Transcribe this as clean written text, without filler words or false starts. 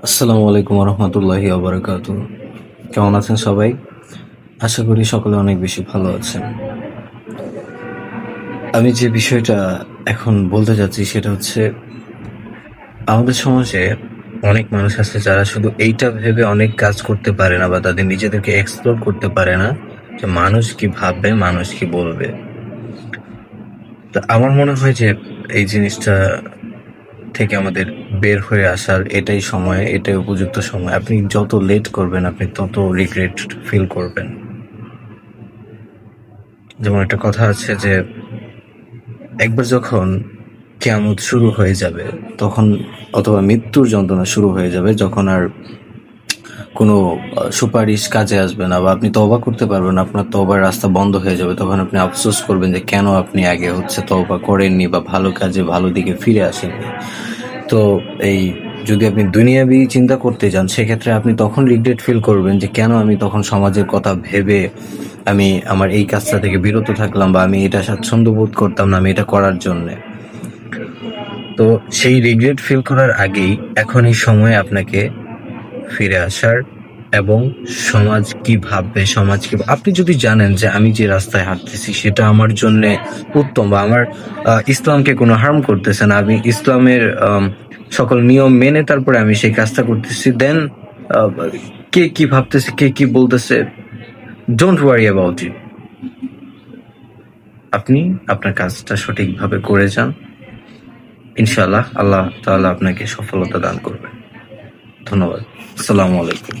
আসসালামু আলাইকুম রহমতুল্লাহি আবরাকাত। কেমন আছেন সবাই? আশা করি সকলে অনেক বেশি ভালো আছেন। আমি যে বিষয়টা এখন বলতে যাচ্ছি সেটা হচ্ছে, আমাদের সমাজে অনেক মানুষ আছে যারা শুধু এইটা ভেবে অনেক কাজ করতে পারে না বা তাদের নিজেদেরকে এক্সপ্লোর করতে পারে না যে মানুষ কি ভাববে, মানুষ কি বলবে। তো আমার মনে হয় যে এই জিনিসটা থেকে আমাদের বের হয়ে আসার এটাই সময়, এটাই উপযুক্ত সময়। আপনি যত লেট করবেন আপনি তত রিগ্রেট ফিল করবেন। যেমন একটা কথা আছে যে একবার যখন কিয়ামত শুরু হয়ে যাবে তখন, অথবা মৃত্যুর যন্ত্রণা শুরু হয়ে যাবে যখন আর কোনো সুপারিশ কাজে আসবে না বা আপনি তওবা করতে পারবেন না, আপনার তওবার রাস্তা বন্ধ হয়ে যাবে, তখন আপনি আফসোস করবেন যে কেন আপনি আগে তওবা করেননি বা ভালো কাজে ভালো দিকে ফিরে আসেননি। তো এই যদি আপনি দুনিয়াবি চিন্তা করতে যান সেক্ষেত্রে আপনি তখন রিগ্রেট ফিল করবেন যে কেন আমি তখন সমাজের কথা ভেবে আমি আমার এই কাজটা থেকে বিরত থাকলাম বা আমি এটা স্বাচ্ছন্দ্য বোধ করতাম না আমি এটা করার জন্যে। তো সেই রিগ্রেট ফিল করার আগেই এখন এই সময় আপনাকে ফিরে আসার এবং সমাজ কি ভাববে, সমাজ কি আপনি যদি জানেন যে আমি যে রাস্তায় হাঁটতেছি সেটা আমার জন্য উত্তম বা আমার ইসলামকে কোনো হার্ম করতেছে না, আমি ইসলামের সকল নিয়ম মেনে তারপরে আমি সেই কাজটা করতেছি, দেন কে কি ভাবতেছে, কে কি বলতেছে, ডোন্ট ওয়ারি অ্যাবাউট ইট। আপনি আপনার কাজটা সঠিকভাবে করে যান, ইনশাআল্লাহ আল্লাহ তাআলা আপনাকে সফলতা দান করবেন। ধন্যবাদ। আসসালামু আলাইকুম।